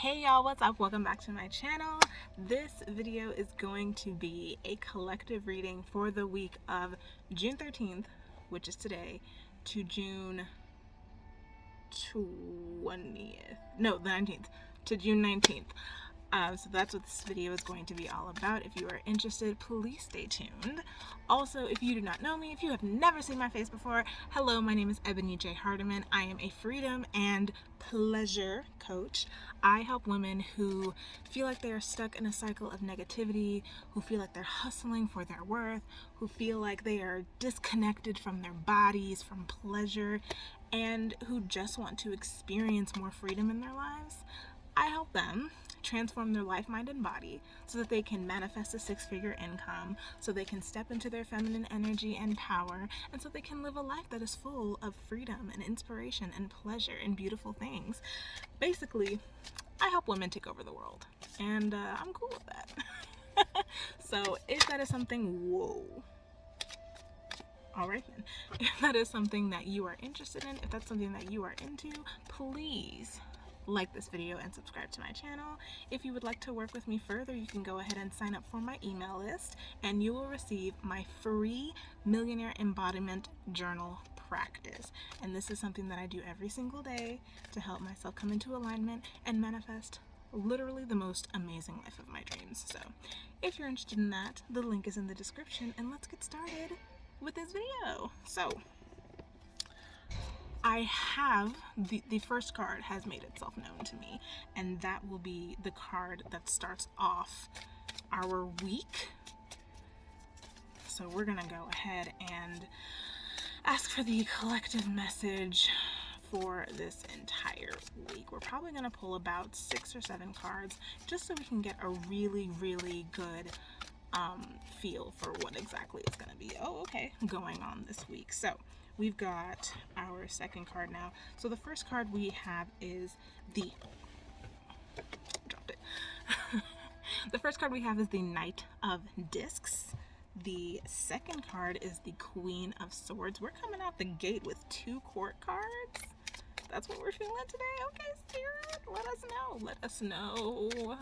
Hey y'all, what's up? Welcome back to my channel. This video is going to be a collective reading for the week of June 13th, which is today, to June 20th. No, the 19th. To June 19th. So that's what this video is going to be all about. If you are interested, please stay tuned. Also, if you do not know me, if you have never seen my face before, hello, my name is Ebony J. Hardiman. I am a freedom and pleasure coach. I help women who feel like they are stuck in a cycle of negativity, who feel like they're hustling for their worth, who feel like they are disconnected from their bodies, from pleasure, and who just want to experience more freedom in their lives. I help them transform their life, mind, and body so that they can manifest a six-figure income, so they can step into their feminine energy and power, and so they can live a life that is full of freedom and inspiration and pleasure and beautiful things. Basically, I help women take over the world, and I'm cool with that. So if that is something, alright then, if that is something that you are interested in, if that's something that you are into, please like this video and subscribe to my channel. If you would like to work with me further, you can go ahead and sign up for my email list and you will receive my free Millionaire Embodiment Journal practice. And this is something that I do every single day to help myself come into alignment and manifest literally the most amazing life of my dreams. So if you're interested in that, the link is in the description, and let's get started with this video. So I have the first card has made itself known to me, and that will be the card that starts off our week. So we're gonna go ahead and ask for the collective message for this entire week. We're probably gonna pull about 6 or 7 cards just so we can get a really good feel for what exactly is gonna be going on this week. So we've got our second card now. So the first card we have is the the first card we have is the Knight of Discs. The second card is the Queen of Swords. We're coming out the gate with 2 court cards. That's what we're feeling today. Okay, Spirit, let us know. Let us know.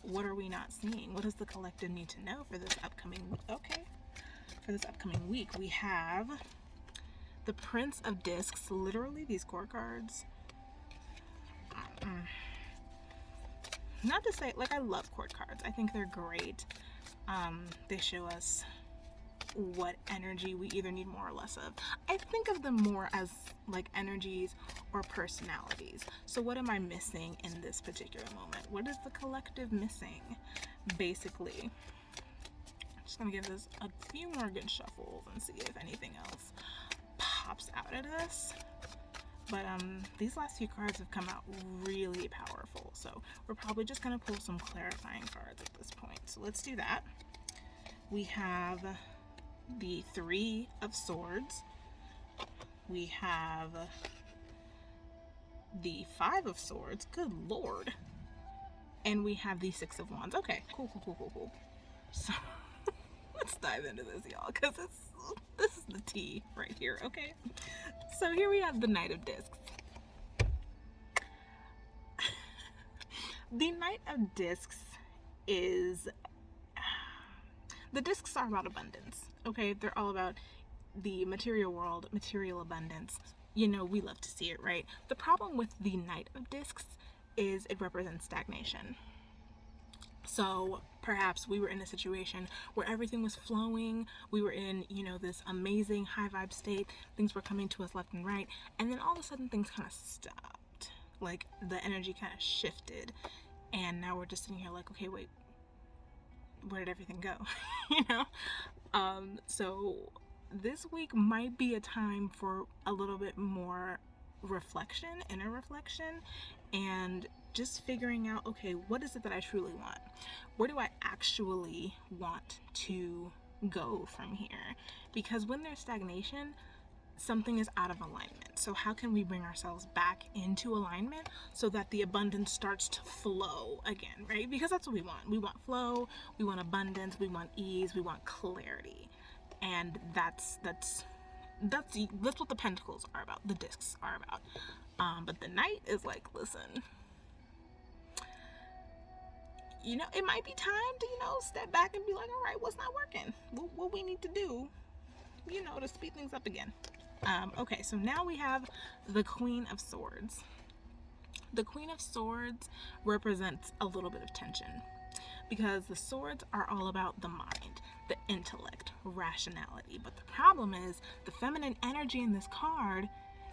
What are we not seeing? What does the collective need to know for this upcoming week? Okay. For this upcoming week, we have the Prince of Discs. Literally, these court cards. Not to say, like, I love court cards. I think they're great. They show us what energy we either need more or less of. I think of them more as like energies or personalities. So what am I missing in this particular moment? What is the collective missing? Basically, I'm just gonna give this a few more good shuffles and see if anything else pops out at us. But these last few cards have come out really powerful, so we're probably just gonna pull some clarifying cards at this point. So let's do that. We have the 3 of Swords. We have the 5 of Swords. Good Lord. And we have the 6 of Wands. Okay, cool. So let's dive into this, y'all, because this is the tea right here, okay? So here we have the Knight of Discs. The Knight of Discs is... the discs are about abundance, okay? They're all about the material world, material abundance. You know, we love to see it, right? The problem with the Knight of Discs is it represents stagnation. So perhaps we were in a situation where everything was flowing. We were in, you know, this amazing high vibe state. Things were coming to us left and right. And then all of a sudden things kind of stopped. Like the energy kind of shifted. And now we're just sitting here like, okay, wait, where did everything go? You know? So this week might be a time for a little bit more reflection, inner reflection, and just figuring out, okay, what is it that I truly want? Where do I actually want to go from here? Because when there's stagnation, something is out of alignment. So how can we bring ourselves back into alignment so that the abundance starts to flow again, right? Because that's what we want. We want flow, we want abundance, we want ease, we want clarity. And that's what the pentacles are about, the discs are about. But the Knight is like, listen, it might be time to, step back and be like, all right, what's not working? What we need to do, to speed things up again. Okay, so now we have the Queen of Swords. The Queen of Swords represents a little bit of tension because the swords are all about the mind, the intellect, rationality. But the problem is the feminine energy in this card,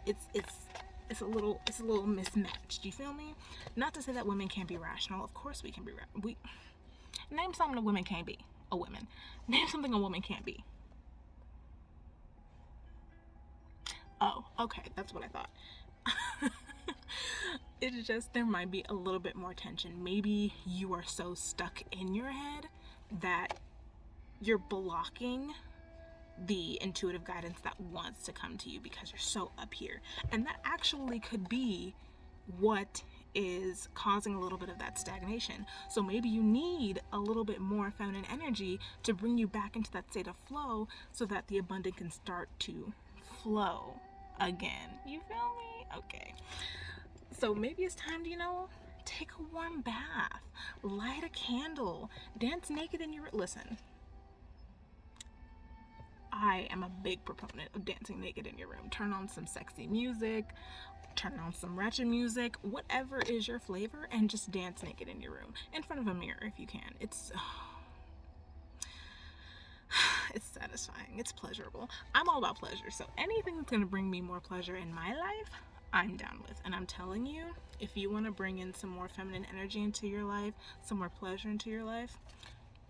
it's a little mismatched. You feel me? Not to say that women can't be rational. Of course we can be. Name something a woman can't be. A woman. Name something a woman can't be. Oh, okay, that's what I thought. It's just there might be a little bit more tension. Maybe you are so stuck in your head that you're blocking the intuitive guidance that wants to come to you because you're so up here. And that actually could be what is causing a little bit of that stagnation. So maybe you need a little bit more feminine energy to bring you back into that state of flow so that the abundance can start to flow again. You feel me? Okay. So maybe it's time to, take a warm bath, light a candle, dance naked in your... Listen, I am a big proponent of dancing naked in your room. Turn on some sexy music, turn on some ratchet music, whatever is your flavor, and just dance naked in your room, in front of a mirror if you can. It's satisfying. It's pleasurable. I'm all about pleasure, so anything that's going to bring me more pleasure in my life, I'm down with. And I'm telling you, if you want to bring in some more feminine energy into your life, some more pleasure into your life,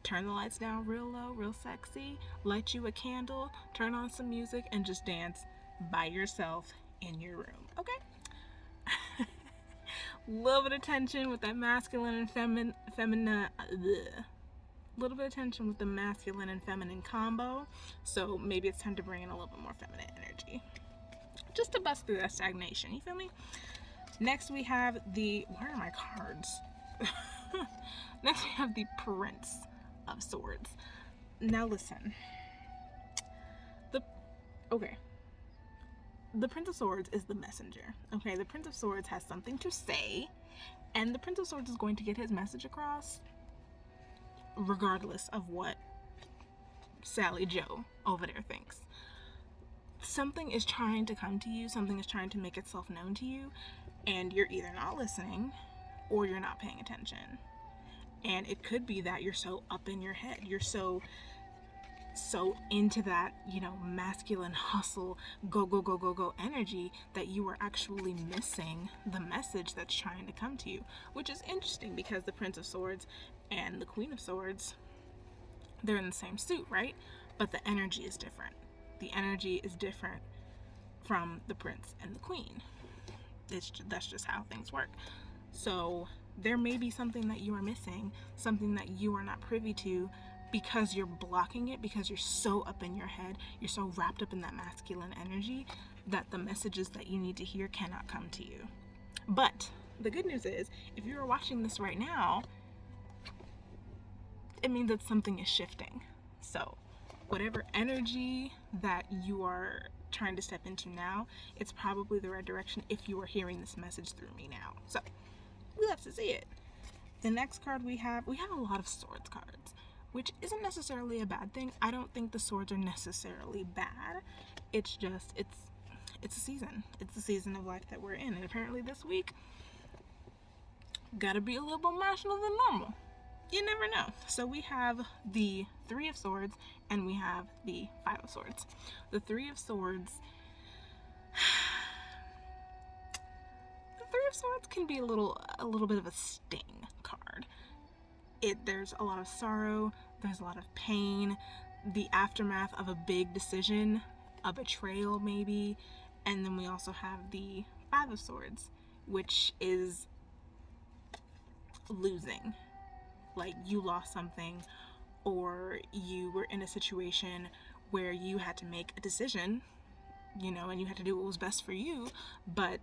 turn the lights down real low, real sexy, light you a candle, turn on some music, and just dance by yourself in your room, okay? Little bit of tension with that masculine and feminine, little bit of tension with the masculine and feminine combo. So maybe it's time to bring in a little bit more feminine energy, just to bust through that stagnation. You feel me? Next we have where are my cards? Next we have the Prince of Swords. Now listen. The Prince of Swords is the messenger. Okay, the Prince of Swords has something to say, and the Prince of Swords is going to get his message across regardless of what Sally Joe over there thinks. Something is trying to come to you, something is trying to make itself known to you, and you're either not listening or you're not paying attention. And it could be that you're so up in your head, you're so into that, masculine hustle, go energy that you are actually missing the message that's trying to come to you, which is interesting because the Prince of Swords and the Queen of Swords, they're in the same suit, right? But the energy is different. The energy is different from the Prince and the Queen. That's just how things work. So there may be something that you are missing, something that you are not privy to, because you're blocking it, because you're so up in your head, you're so wrapped up in that masculine energy that the messages that you need to hear cannot come to you. But the good news is, if you're watching this right now, it means that something is shifting. So whatever energy that you are trying to step into now, it's probably the right direction if you are hearing this message through me now. So we love to see it. The next card we have a lot of swords cards, which isn't necessarily a bad thing. I don't think the swords are necessarily bad. It's just, it's a season. It's the season of life that we're in. And apparently this week, gotta be a little more rational than normal. You never know. So we have the Three of Swords and we have the Five of Swords. The Three of Swords, can be a little bit of a sting card. There's a lot of sorrow, there's a lot of pain, the aftermath of a big decision, a betrayal maybe, and then we also have the Five of Swords, which is losing. Like you lost something, or you were in a situation where you had to make a decision, and you had to do what was best for you, but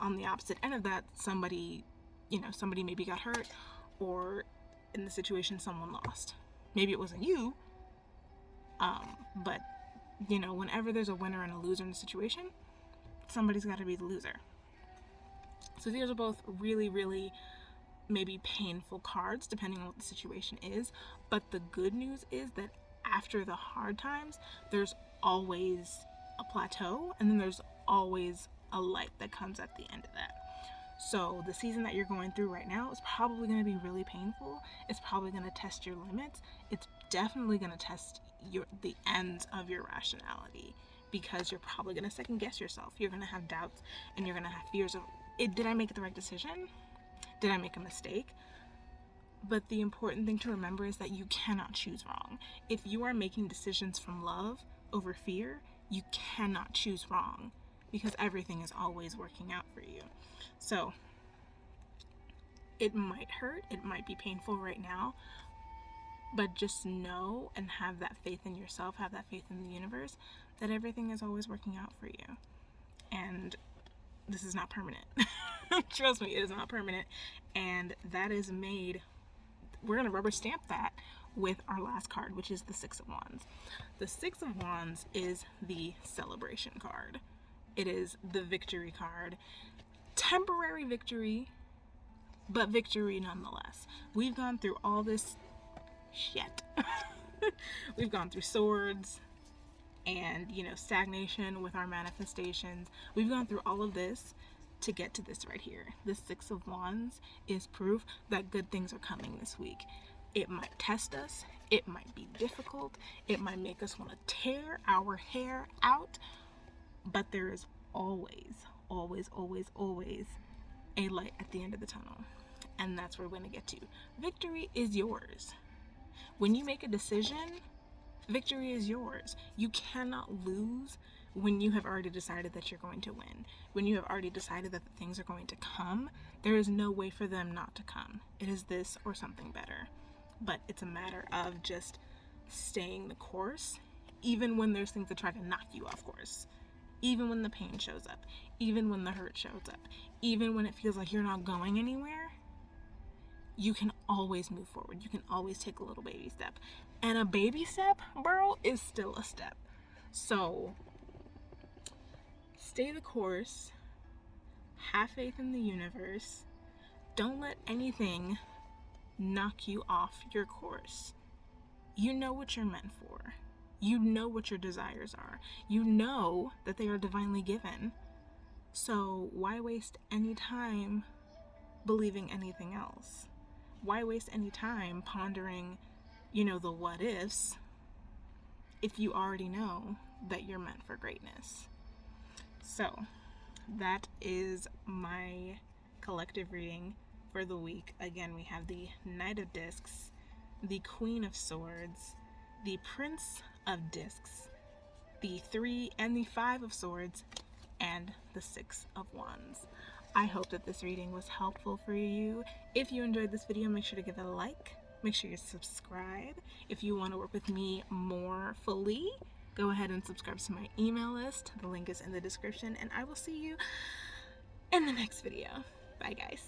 on the opposite end of that, somebody maybe got hurt, or in the situation someone lost. Maybe it wasn't you, but whenever there's a winner and a loser in a situation, somebody's got to be the loser. So these are both really, really maybe painful cards depending on what the situation is, but the good news is that after the hard times, there's always a plateau, and then there's always a light that comes at the end of that. So the season that you're going through right now is probably going to be really painful. It's probably going to test your limits. It's definitely going to test the ends of your rationality, because you're probably going to second guess yourself. You're going to have doubts, and you're going to have fears of, did I make the right decision? Did I make a mistake? But the important thing to remember is that you cannot choose wrong. If you are making decisions from love over fear, you cannot choose wrong, because everything is always working out for you. So it might hurt, it might be painful right now, but just know and have that faith in yourself, have that faith in the universe, that everything is always working out for you. And this is not permanent. Trust me, it is not permanent. And that is made, we're going to rubber stamp that with our last card, which is the Six of Wands. The Six of Wands is the celebration card. It is the victory card. Temporary victory, but victory nonetheless. We've gone through all this shit. We've gone through swords and, stagnation with our manifestations. We've gone through all of this to get to this right here. The Six of Wands is proof that good things are coming this week. It might test us. It might be difficult. It might make us want to tear our hair out. But there is always, always, always, always a light at the end of the tunnel. And that's where we're going to get to. Victory is yours. When you make a decision, victory is yours. You cannot lose when you have already decided that you're going to win. When you have already decided that the things are going to come, there is no way for them not to come. It is this or something better. But it's a matter of just staying the course, even when there's things that try to knock you off course. Even when the pain shows up, even when the hurt shows up, even when it feels like you're not going anywhere, you can always move forward. You can always take a little baby step. And a baby step, bro, is still a step. So stay the course. Have faith in the universe. Don't let anything knock you off your course. You know what you're meant for. You know what your desires are. You know that they are divinely given. So why waste any time believing anything else? Why waste any time pondering, the what ifs, if you already know that you're meant for greatness? So that is my collective reading for the week. Again, we have the Knight of Discs, the Queen of Swords, the Prince of Discs, the 3 and the 5 of Swords, and the 6 of Wands. I hope that this reading was helpful for you. If you enjoyed this video, make sure to give it a like. Make sure you subscribe. If you want to work with me more fully, go ahead and subscribe to my email list. The link is in the description, and I will see you in the next video. Bye, guys.